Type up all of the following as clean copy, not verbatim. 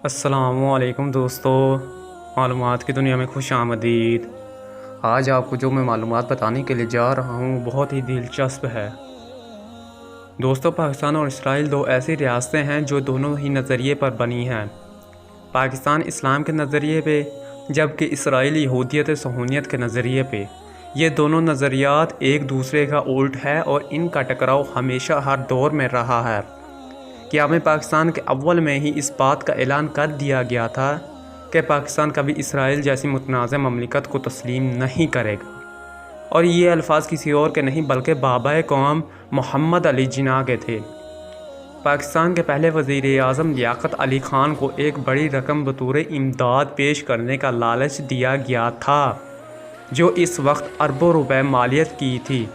السلام علیکم دوستو، معلومات کی دنیا میں خوش آمدید۔ آج آپ کو جو میں معلومات بتانے کے لیے جا رہا ہوں بہت ہی دلچسپ ہے۔ دوستو، پاکستان اور اسرائیل دو ایسی ریاستیں ہیں جو دونوں ہی نظریے پر بنی ہیں۔ پاکستان اسلام کے نظریے پہ، جبکہ اسرائیل یہودیت صہیونیت کے نظریے پہ۔ یہ دونوں نظریات ایک دوسرے کا الٹ ہے اور ان کا ٹکراؤ ہمیشہ ہر دور میں رہا ہے۔ قیام پاکستان کے اول میں ہی اس بات کا اعلان کر دیا گیا تھا کہ پاکستان کبھی اسرائیل جیسی متنازع مملکت کو تسلیم نہیں کرے گا، اور یہ الفاظ کسی اور کے نہیں بلکہ بابا قوم محمد علی جناح کے تھے۔ پاکستان کے پہلے وزیر اعظم لیاقت علی خان کو ایک بڑی رقم بطور امداد پیش کرنے کا لالچ دیا گیا تھا، جو اس وقت اربوں روپے مالیت کی تھی،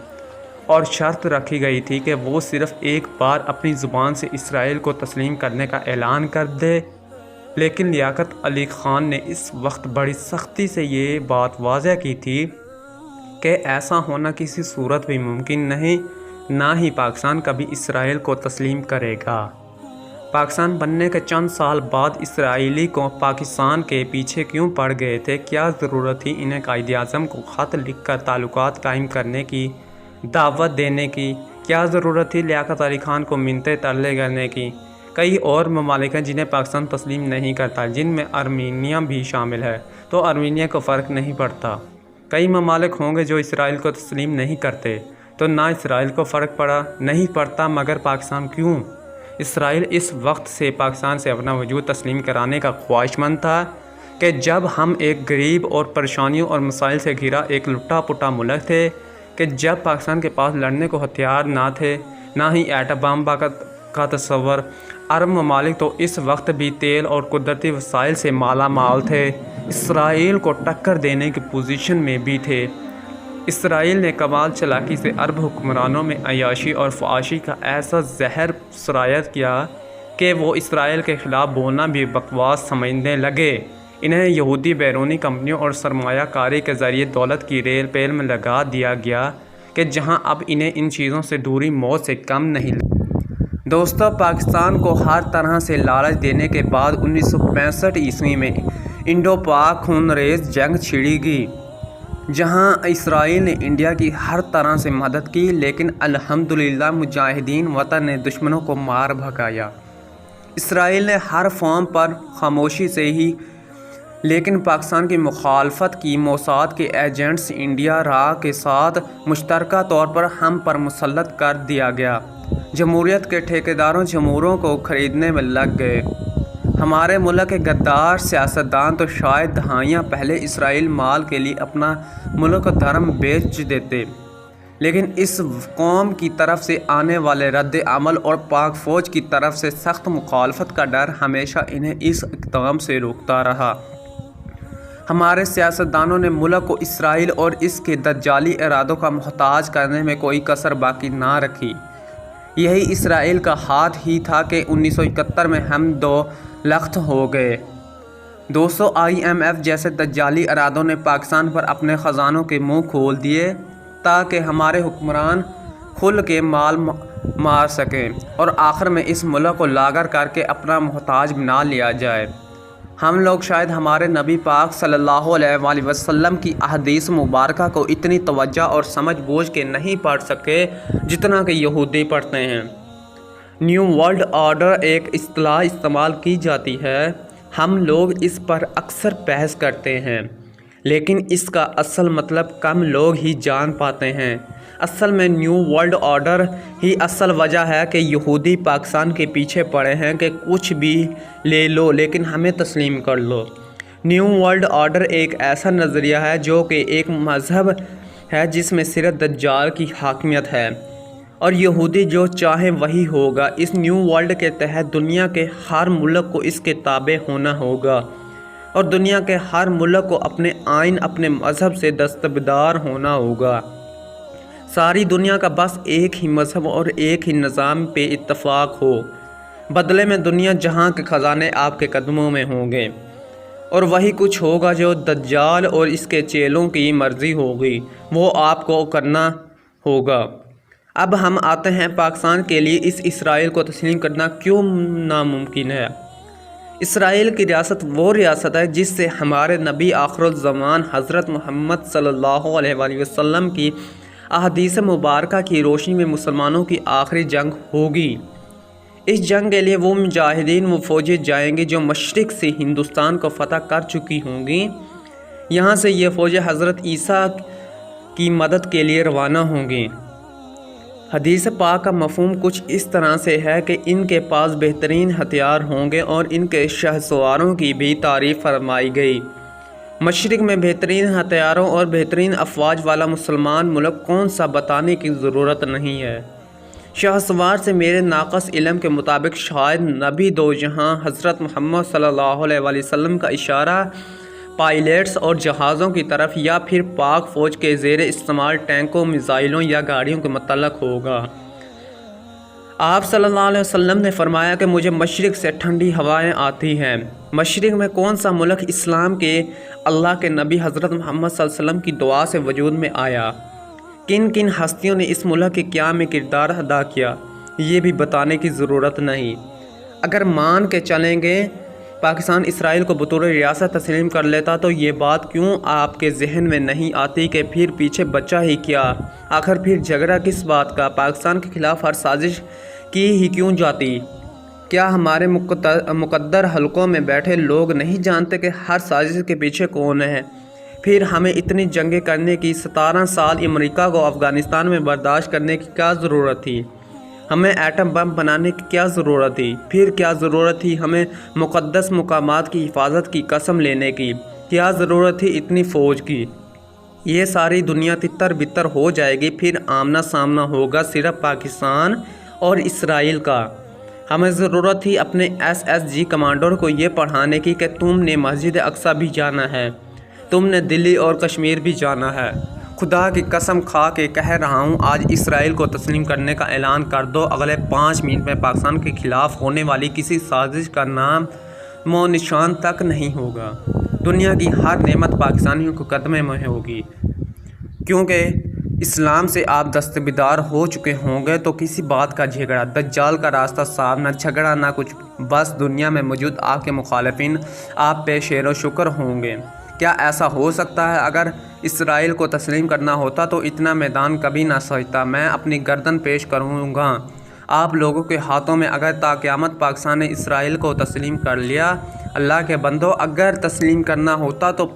اور شرط رکھی گئی تھی کہ وہ صرف ایک بار اپنی زبان سے اسرائیل کو تسلیم کرنے کا اعلان کر دے۔ لیکن لیاقت علی خان نے اس وقت بڑی سختی سے یہ بات واضح کی تھی کہ ایسا ہونا کسی صورت بھی ممکن نہیں، نہ ہی پاکستان کبھی اسرائیل کو تسلیم کرے گا۔ پاکستان بننے کے چند سال بعد اسرائیلی کو پاکستان کے پیچھے کیوں پڑ گئے تھے؟ کیا ضرورت تھی انہیں قائد اعظم کو خط لکھ کر تعلقات قائم کرنے کی، دعوت دینے کی؟ کیا ضرورت تھی لیاقت علی خان کو منتیں ترلے کرنے کی؟ کئی اور ممالک ہیں جنہیں پاکستان تسلیم نہیں کرتا، جن میں ارمینیا بھی شامل ہے، تو ارمینیا کو فرق نہیں پڑتا۔ کئی ممالک ہوں گے جو اسرائیل کو تسلیم نہیں کرتے، تو نہ اسرائیل کو فرق نہیں پڑتا، مگر پاکستان کیوں؟ اسرائیل اس وقت سے پاکستان سے اپنا وجود تسلیم کرانے کا خواہشمند تھا کہ جب ہم ایک غریب اور پریشانیوں اور مسائل سے گھرا ایک لٹا پٹا ملک تھے، کہ جب پاکستان کے پاس لڑنے کو ہتھیار نہ تھے، نہ ہی ایٹم بم کا تصور۔ عرب ممالک تو اس وقت بھی تیل اور قدرتی وسائل سے مالا مال تھے، اسرائیل کو ٹکر دینے کی پوزیشن میں بھی تھے۔ اسرائیل نے کمال چالاکی سے عرب حکمرانوں میں عیاشی اور فحاشی کا ایسا زہر سرایت کیا کہ وہ اسرائیل کے خلاف بولنا بھی بکواس سمجھنے لگے۔ انہیں یہودی بیرونی کمپنیوں اور سرمایہ کاری کے ذریعے دولت کی ریل پیل میں لگا دیا گیا کہ جہاں اب انہیں ان چیزوں سے دوری موت سے کم نہیں لگی۔ دوستو، پاکستان کو ہر طرح سے لالچ دینے کے بعد 1965 میں انڈو پاک خون ریز جنگ چھڑی گئی، جہاں اسرائیل نے انڈیا کی ہر طرح سے مدد کی، لیکن الحمدللہ مجاہدین وطن نے دشمنوں کو مار بھگایا۔ اسرائیل نے ہر فارم پر خاموشی سے ہی لیکن پاکستان کی مخالفت کی۔ موساد کے ایجنٹس انڈیا را کے ساتھ مشترکہ طور پر ہم پر مسلط کر دیا گیا۔ جمہوریت کے ٹھیکیداروں جمہوروں کو خریدنے میں لگ گئے۔ ہمارے ملک کے غدار سیاستدان تو شاید دہائیاں پہلے اسرائیل مال کے لیے اپنا ملک و دھرم بیچ دیتے، لیکن اس قوم کی طرف سے آنے والے رد عمل اور پاک فوج کی طرف سے سخت مخالفت کا ڈر ہمیشہ انہیں اس اقدام سے روکتا رہا۔ ہمارے سیاستدانوں نے ملک کو اسرائیل اور اس کے دجالی ارادوں کا محتاج کرنے میں کوئی کسر باقی نہ رکھی۔ یہی اسرائیل کا ہاتھ ہی تھا کہ 1971 میں ہم دو لخت ہو گئے۔ دوستو، IMF جیسے دجالی ارادوں نے پاکستان پر اپنے خزانوں کے منہ کھول دیے تاکہ ہمارے حکمران کھل کے مال مار سکیں اور آخر میں اس ملک کو لاغر کر کے اپنا محتاج بنا لیا جائے۔ ہم لوگ شاید ہمارے نبی پاک صلی اللہ علیہ وآلہ وسلم کی احادیث مبارکہ کو اتنی توجہ اور سمجھ بوجھ کے نہیں پڑھ سکے جتنا کہ یہودی پڑھتے ہیں۔ نیو ورلڈ آرڈر ایک اصطلاح استعمال کی جاتی ہے، ہم لوگ اس پر اکثر بحث کرتے ہیں، لیکن اس کا اصل مطلب کم لوگ ہی جان پاتے ہیں۔ اصل میں نیو ورلڈ آرڈر ہی اصل وجہ ہے کہ یہودی پاکستان کے پیچھے پڑے ہیں کہ کچھ بھی لے لو لیکن ہمیں تسلیم کر لو۔ نیو ورلڈ آرڈر ایک ایسا نظریہ ہے جو کہ ایک مذہب ہے جس میں صرف دجال کی حاکمیت ہے، اور یہودی جو چاہیں وہی ہوگا۔ اس نیو ورلڈ کے تحت دنیا کے ہر ملک کو اس کے تابع ہونا ہوگا، اور دنیا کے ہر ملک کو اپنے آئین، اپنے مذہب سے دستبردار ہونا ہوگا۔ ساری دنیا کا بس ایک ہی مذہب اور ایک ہی نظام پہ اتفاق ہو، بدلے میں دنیا جہاں کے خزانے آپ کے قدموں میں ہوں گے، اور وہی کچھ ہوگا جو دجال اور اس کے چیلوں کی مرضی ہوگی، وہ آپ کو کرنا ہوگا۔ اب ہم آتے ہیں پاکستان کے لیے اس اسرائیل کو تسلیم کرنا کیوں ناممکن ہے۔ اسرائیل کی ریاست وہ ریاست ہے جس سے ہمارے نبی آخر الزمان حضرت محمد صلی اللہ علیہ وآلہ وسلم کی احادیث مبارکہ کی روشنی میں مسلمانوں کی آخری جنگ ہوگی۔ اس جنگ کے لیے وہ مجاہدین و فوجیں جائیں گے جو مشرق سے ہندوستان کو فتح کر چکی ہوں گی۔ یہاں سے یہ فوجیں حضرت عیسیٰ کی مدد کے لیے روانہ ہوں گی۔ حدیث پاک کا مفہوم کچھ اس طرح سے ہے کہ ان کے پاس بہترین ہتھیار ہوں گے اور ان کے شہسواروں کی بھی تعریف فرمائی گئی۔ مشرق میں بہترین ہتھیاروں اور بہترین افواج والا مسلمان ملک کون سا بتانے کی ضرورت نہیں ہے۔ شہسوار سے میرے ناقص علم کے مطابق شاید نبی دو جہاں حضرت محمد صلی اللہ علیہ وآلہ وسلم کا اشارہ پائلٹس اور جہازوں کی طرف یا پھر پاک فوج کے زیر استعمال ٹینکوں، میزائلوں یا گاڑیوں کے متعلق ہوگا۔ آپ صلی اللہ علیہ وسلم نے فرمایا کہ مجھے مشرق سے ٹھنڈی ہوائیں آتی ہیں۔ مشرق میں کون سا ملک اسلام کے اللہ کے نبی حضرت محمد صلی اللہ علیہ وسلم کی دعا سے وجود میں آیا؟ کن کن ہستیوں نے اس ملک کے قیام میں کردار ادا کیا، یہ بھی بتانے کی ضرورت نہیں۔ اگر مان کے چلیں گے پاکستان اسرائیل کو بطور ریاست تسلیم کر لیتا تو یہ بات کیوں آپ کے ذہن میں نہیں آتی کہ پھر پیچھے بچا ہی کیا؟ آخر پھر جھگڑا کس بات کا؟ پاکستان کے خلاف ہر سازش کی ہی کیوں جاتی؟ کیا ہمارے مقدر حلقوں میں بیٹھے لوگ نہیں جانتے کہ ہر سازش کے پیچھے کون ہے؟ پھر ہمیں اتنی جنگیں کرنے کی 17 سال امریکہ کو افغانستان میں برداشت کرنے کی کیا ضرورت تھی؟ ہمیں ایٹم بم بنانے کی کیا ضرورت تھی؟ پھر کیا ضرورت تھی ہمیں مقدس مقامات کی حفاظت کی قسم لینے کی؟ کیا ضرورت تھی اتنی فوج کی؟ یہ ساری دنیا تتر بتر ہو جائے گی، پھر آمنا سامنا ہوگا صرف پاکستان اور اسرائیل کا۔ ہمیں ضرورت تھی اپنے SSG کمانڈر کو یہ پڑھانے کی کہ تم نے مسجد اقصیٰ بھی جانا ہے، تم نے دلی اور کشمیر بھی جانا ہے۔ خدا کی قسم کھا کے کہہ رہا ہوں، آج اسرائیل کو تسلیم کرنے کا اعلان کر دو، اگلے 5 منٹ میں پاکستان کے خلاف ہونے والی کسی سازش کا نام و نشان تک نہیں ہوگا۔ دنیا کی ہر نعمت پاکستانیوں کو قدمے میں ہوگی، کیونکہ اسلام سے آپ دستبردار ہو چکے ہوں گے۔ تو کسی بات کا جھگڑا، دجال کا راستہ صاف، نہ جھگڑا نہ کچھ، بس دنیا میں موجود آپ کے مخالفین آپ پہ شیر و شکر ہوں گے۔ کیا ایسا ہو سکتا ہے؟ اگر اسرائیل کو تسلیم کرنا ہوتا تو اتنا میدان کبھی نہ سجتا۔ میں اپنی گردن پیش کروں گا آپ لوگوں کے ہاتھوں میں اگر تا قیامت پاکستان نے اسرائیل کو تسلیم کر لیا۔ اللہ کے بندو، اگر تسلیم کرنا ہوتا تو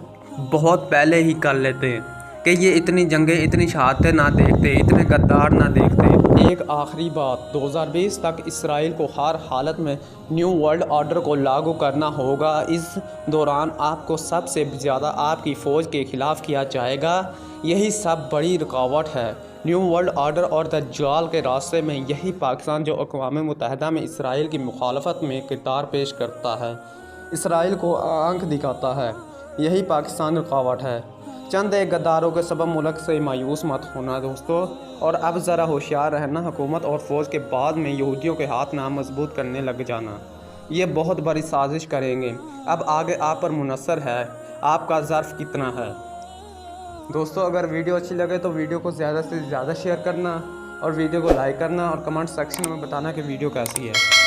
بہت پہلے ہی کر لیتے کہ یہ اتنی جنگیں، اتنی شہادتیں نہ دیکھتے، اتنے غدار نہ دیکھتے۔ ایک آخری بات، 2020 تک اسرائیل کو ہر حالت میں نیو ورلڈ آرڈر کو لاگو کرنا ہوگا۔ اس دوران آپ کو سب سے زیادہ آپ کی فوج کے خلاف کیا جائے گا، یہی سب بڑی رکاوٹ ہے نیو ورلڈ آرڈر اور دجال کے راستے میں۔ یہی پاکستان جو اقوام متحدہ میں اسرائیل کی مخالفت میں کردار پیش کرتا ہے، اسرائیل کو آنکھ دکھاتا ہے، یہی پاکستان رکاوٹ ہے۔ چند ایک غداروں کے سبب ملک سے مایوس مت ہونا دوستو، اور اب ذرا ہوشیار رہنا، حکومت اور فوج کے بعد میں یہودیوں کے ہاتھ نامضبوط کرنے لگ جانا، یہ بہت بڑی سازش کریں گے۔ اب آگے آپ پر منحصر ہے آپ کا ظرف کتنا ہے۔ دوستو اگر ویڈیو اچھی لگے تو ویڈیو کو زیادہ سے زیادہ شیئر کرنا اور ویڈیو کو لائک کرنا اور کمنٹ سیکشن میں بتانا کہ ویڈیو کیسی ہے۔